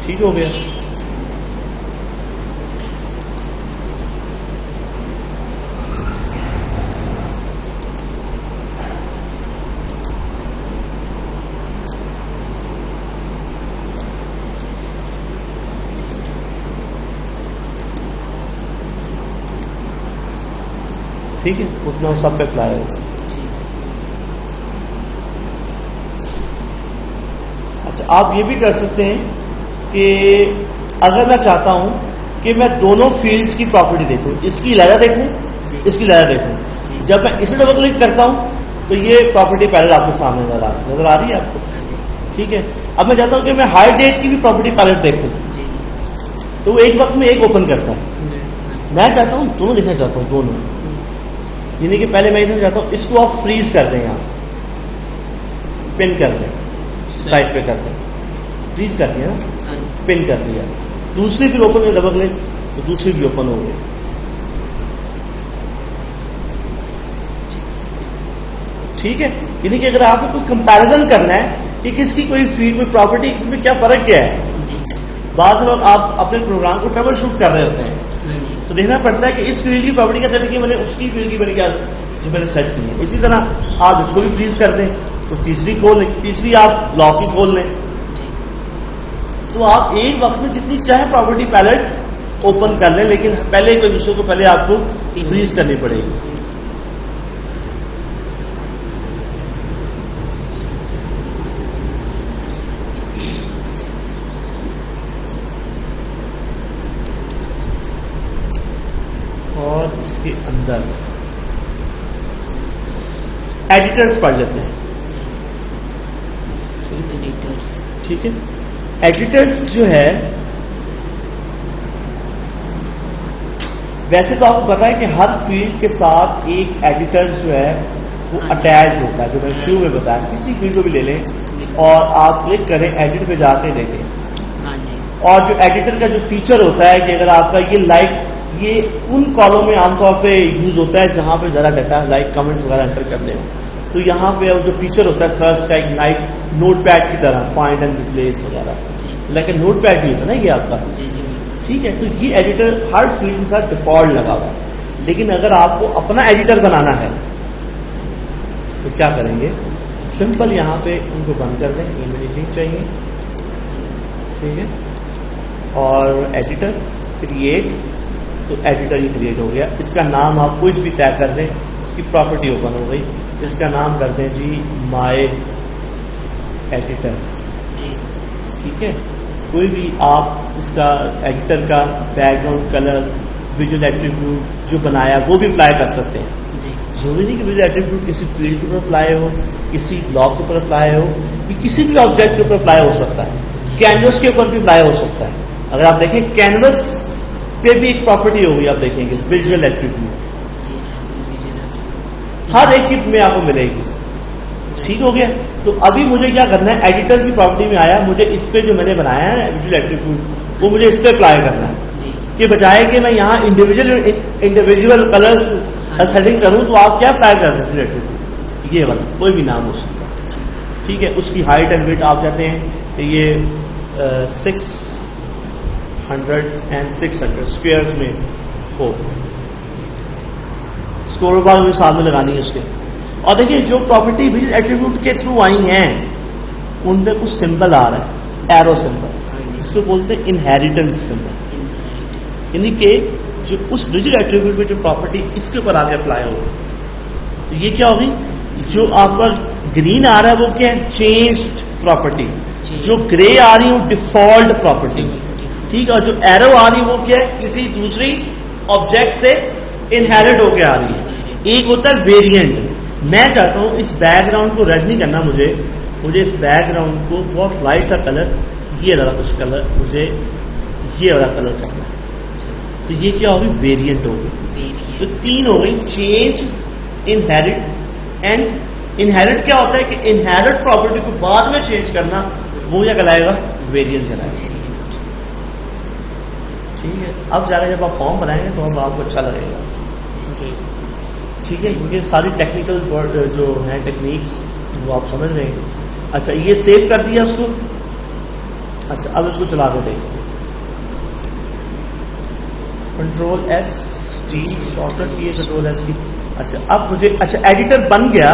ٹھیک ہو گیا. ٹھیک ہے. اتنا سب پہ اپلائی ہوگا. اچھا آپ یہ بھی کر سکتے ہیں کہ اگر میں چاہتا ہوں کہ میں دونوں فیلڈز کی پراپرٹی دیکھوں، اس کی علیحدہ دیکھوں، اس کی علیحدہ دیکھوں، جب میں اس میں ڈبل کلک کرتا ہوں تو یہ پراپرٹی پیلٹ آپ کے سامنے نظر آ رہی ہے آپ کو. ٹھیک ہے. اب میں چاہتا ہوں کہ میں ہائر ڈیٹ کی بھی پراپرٹی پیلٹ دیکھوں، تو وہ ایک وقت میں ایک اوپن کرتا ہے. میں چاہتا ہوں دونوں دیکھنا چاہتا ہوں، دونوں، یعنی کہ پہلے میں ادھر چاہتا ہوں اس کو آپ فریز کر دیں، یہاں پن کر دیں، سائڈ پہ کر دیں، فریز کر دیا نا، پن کر دیا. دوسری بھی اوپن میں ڈبل کلک تو دوسری بھی اوپن ہو گئی. ٹھیک ہے. یعنی کہ اگر آپ کو کوئی کمپیرزن کرنا ہے کہ کس کی کوئی فیلڈ میں پراپرٹی میں کیا فرق کیا ہے، بعض لوگ آپ اپنے پروگرام کو ٹربل شوٹ کر رہے ہوتے ہیں تو دیکھنا پڑتا ہے کہ اس فیلڈ کی پراپرٹی کا سیٹ کی میں نے، اس کی فیلڈ کی میں نے کیا جو میں نے سیٹ کی ہے. اسی طرح آپ اس کو بھی فریز کر دیں تو تیسری کھول لیں، تیسری آپ بلاک کی کھول لیں، تو آپ ایک وقت میں جتنی چاہے پراپرٹی پیلٹ اوپن کر لیں، لیکن پہلے کوئی دوسرے کو پہلے آپ کو فریز کرنی پڑے گی. اور اس کے اندر ایڈیٹرز پڑھ لیتے ہیں. ٹھیک ہے. ایڈیٹرز جو ہے ویسے تو آپ کو پتا ہے کہ ہر فیلڈ کے ساتھ ایک ایڈیٹر جو ہے وہ اٹیچ ہوتا ہے، جو میں نے شروع میں بتایا. کسی فیلڈ کو بھی لے لیں اور آپ کلک کریں ایڈٹ پہ جا کے دیکھیں، اور جو ایڈیٹر کا جو فیچر ہوتا ہے کہ اگر آپ کا یہ لائک، یہ ان کالم میں عام طور پہ یوز ہوتا ہے جہاں پہ ذرا ڈیٹا لائک کمنٹس وغیرہ انٹر کر دیں، تو یہاں پہ جو فیچر ہوتا ہے سرچ کا ایک نائٹ نوٹ پیڈ کی طرح فائنڈ اینڈ ریپلیس وغیرہ، لیکن نوٹ پیڈ بھی ہوتا ہے نا یہ آپ کا. ٹھیک ہے. تو یہ ایڈیٹر ہر فیلڈ کے ساتھ ڈیفالٹ لگا ہوا ہے، لیکن اگر آپ کو اپنا ایڈیٹر بنانا ہے تو کیا کریں گے، سمپل یہاں پہ ان کو بند کر دیں، یہ مجھے چیز چاہیے. ٹھیک ہے. اور ایڈیٹر کریٹ، تو ایڈیٹر ہی کریٹ ہو گیا. اس کا نام آپ کچھ بھی طے کر دیں، اس کی پراپرٹی اوپن ہو گئی. اس کا نام کر دیں جی مائی ایڈیٹر. ٹھیک ہے. کوئی بھی آپ اس کا ایڈیٹر کا back ground colour, visual attribute جو بنایا وہ بھی اپلائی کر سکتے ہیں. ضروری نہیں کہ ویژول ایٹریبیوٹ کسی فیلڈ کے اوپر اپلائی ہو، کسی بلاک کے اوپر اپلائی ہو، یہ کسی بھی آبجیکٹ کے اوپر اپلائی ہو سکتا ہے. کینوس کے اوپر بھی اپلائی ہو سکتا ہے. اگر آپ دیکھیں کینوس پہ بھی ایک پراپرٹی ہوگی، آپ دیکھیں گے ویژول ایٹریبیوٹ، ہر ایک کی میں آپ کو ملے گی. ٹھیک ہو گیا. تو ابھی مجھے کیا کرنا ہے، ایڈیٹر کی پراپرٹی میں آیا، مجھے اس پہ جو میں نے بنایا ہے ویژول ایٹریبیوٹ وہ مجھے اس پہ اپلائی کرنا ہے، کہ بجائے کہ میں یہاں انڈیویجول کلرس سیٹنگ کروں تو آپ کیا اپلائی کر رہے ہیں ایٹریبیوٹ، یہ والا کوئی بھی نام ہو سکتا ہے. ٹھیک ہے. اس کی ہائٹ اینڈ ویڈتھ آپ چاہتے ہیں کہ یہ 600 and 600 اسکوئرز میں ہو. اسکرول بار بھی سامنے لگانی ہے اس کے. اور دیکھیے جو پراپرٹی ویژول ایٹریبیوٹ کے تھرو آئی ہیں ان پہ کچھ سمبل آ رہا ہے، ایرو سمبل، اس کو بولتے ہیں انہیریٹنس سمبل، یعنی کہ جو اس ویژول ایٹریبیوٹ میں جو پراپرٹی اس کے اوپر آگے اپلائی ہوگی. تو یہ کیا ہوگی، جو آپ کا گرین آ رہا ہے وہ کیا ہے، چینجڈ پراپرٹی، جو گرے آ رہی ہے وہ ڈیفالٹ پراپرٹی. ٹھیک ہے. اور جو ایرو آ رہی ہے وہ کیا ہے، کسی دوسری آبجیکٹ سے انہیریٹ ہو کے آ رہی ہے. ایک ہوتا ہے ویریئنٹ. میں چاہتا ہوں اس بیک گراؤنڈ کو ریڈ نہیں کرنا مجھے، مجھے اس بیک گراؤنڈ کو بہت لائٹ سا کلر، یہ والا کچھ کلر، مجھے یہ والا کلر کرنا ہے. تو یہ کیا ہوگی؟ ویریئنٹ ہوگی. تو تین ہو گئی: چینج، انہیرٹ اینڈ. انہیرٹ کیا ہوتا ہے کہ انہیرٹ پراپرٹی کو بعد میں چینج کرنا، وہ کیا کہلائے گا؟ ویریئنٹ کہلائے گا. ٹھیک ہے. اب جا کے جب آپ فارم بنائیں گے تو اب آپ کو اچھا لگے گا. ٹھیک ہے، کیونکہ ساری ٹیکنیکل جو ہیں ٹیکنیکس وہ آپ سمجھ رہے ہیں. اچھا یہ سیو کر دیا اس کو. اچھا اب اس کو چلا کے دیکھیں. Control S T shortcut کی، کنٹرول ایس کی. اچھا اب مجھے ایڈیٹر بن گیا،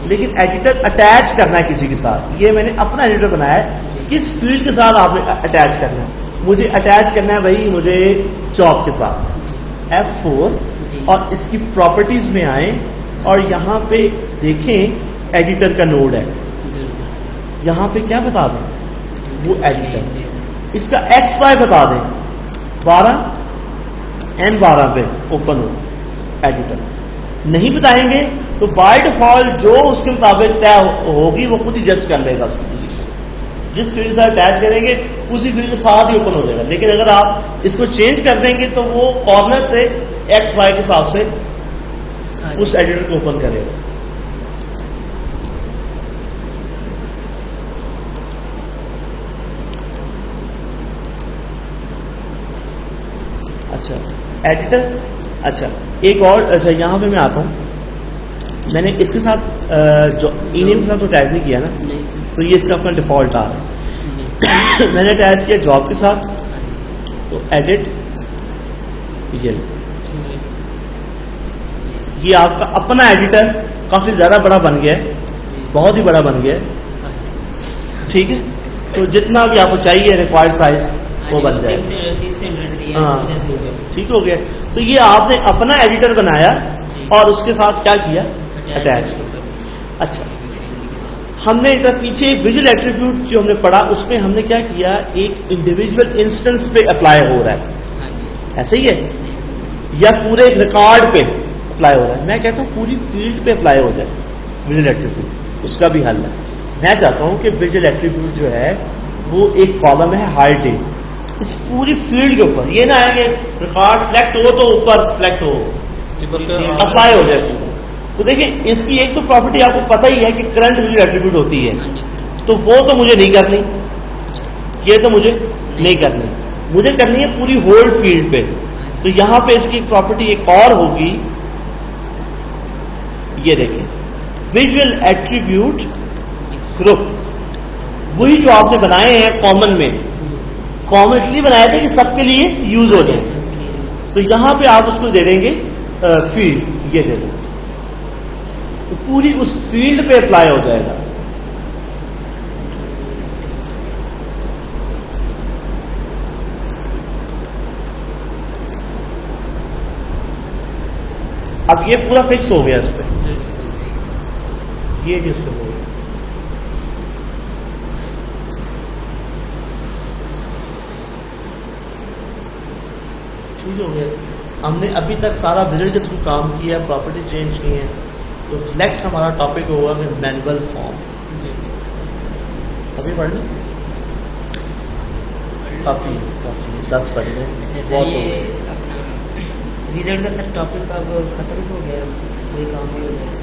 لیکن ایڈیٹر اٹیچ کرنا ہے کسی کے ساتھ. یہ میں نے اپنا ایڈیٹر بنایا ہے، کس فیلڈ کے ساتھ آپ نے اٹیچ کرنا ہے؟ مجھے اٹیچ کرنا ہے بھائی مجھے جاب کے ساتھ. F4 اور اس کی پراپرٹیز میں آئیں اور یہاں پہ دیکھیں ایڈیٹر کا نوڈ ہے. یہاں پہ کیا بتا دیں؟ وہ ایڈیٹر. اس کا XY بتا دیں 12 N12 پہ اوپن ہو ایڈیٹر. نہیں بتائیں گے تو بائی ڈیفالٹ جو اس کے مطابق طے ہوگی وہ خود ہی جج کر لے گا اس کی پوزیشن. جس فیلڈ سے اٹیچ کریں گے اسی فیلڈ کے ساتھ ہی اوپن ہو جائے گا. لیکن اگر آپ اس کو چینج کر دیں گے تو وہ کارنر سے XY کے حساب سے اس ایڈیٹر کو اوپن کرے گا. اچھا ایڈیٹر. اچھا ایک اور، اچھا یہاں پہ میں آتا ہوں. میں نے اس کے ساتھ جو ای نیم کے ساتھ تو اٹیچ نہیں کیا نا، تو یہ اس کا اپنا ڈیفالٹ آ رہا ہے. میں نے اٹیچ کیا جاب کے ساتھ، تو ایڈٹ یہ آپ کا اپنا ایڈیٹر کافی زیادہ بڑا بن گیا ہے، بہت ہی بڑا بن گیا ہے. ٹھیک ہے، تو جتنا بھی آپ کو چاہیے ریکوائرڈ سائز وہ بن جائے. ہاں ٹھیک ہو گیا. تو یہ آپ نے اپنا ایڈیٹر بنایا اور اس کے ساتھ کیا کیا؟ اٹیچ. اچھا ہم نے پیچھے ویژول ایٹریبیوٹ جو ہم نے پڑھا اس میں ہم نے کیا کیا؟ ایک انڈیویجول انسٹنس پہ اپلائی ہو رہا ہے، ایسے ہی ہے، یا پورے ایک ریکارڈ پہ اپلائی ہو رہا ہے؟ میں کہتا ہوں پوری فیلڈ پہ اپلائی ہو جائے ویژول ایٹریبیوٹ. اس کا بھی حل ہے. میں چاہتا ہوں کہ ویژول ایٹریبیوٹ جو ہے وہ ایک کالم ہے ہائٹ ہے، اس پوری فیلڈ کے اوپر. یہ نہ آئے کہ ریکارڈ سلیکٹ ہو تو اوپر سلیکٹ ہو، اپلائی ہو جائے. تو دیکھیں اس کی ایک تو پراپرٹی آپ کو پتہ ہی ہے کہ کرنٹ ویژول ایٹریبیوٹ ہوتی ہے، تو وہ تو مجھے نہیں کرنی، یہ تو مجھے نہیں کرنی. مجھے کرنی ہے پوری ہول فیلڈ پہ. تو یہاں پہ اس کی پراپرٹی ایک اور ہوگی، یہ دیکھیں ویژول ایٹریبیوٹ گروپ. وہی جو آپ نے بنائے ہیں کامن میں، کامن اس لیے بنائے تھے کہ سب کے لیے یوز ہو جائے. تو یہاں پہ آپ اس کو دے دیں گے فیلڈ، یہ دے دیں، تو پوری اس فیلڈ پہ اپلائی ہو جائے گا. اب یہ پورا فکس ہو گیا اس پہ، یہ جس پہ ہو گیا. ٹھیک ہو گیا. ہم نے ابھی تک سارا ویژول کے تھرو کام کیا، پراپرٹی چینج کی ہے. تو نیکسٹ ہمارا ٹاپک ہوگا کہ مینول فارم. ابھی پڑھ لیں، کافی 10 بج گئے. ریزلٹ کا سر ٹاپک اب ختم ہو گیا، کوئی کام نہیں ہو گیا.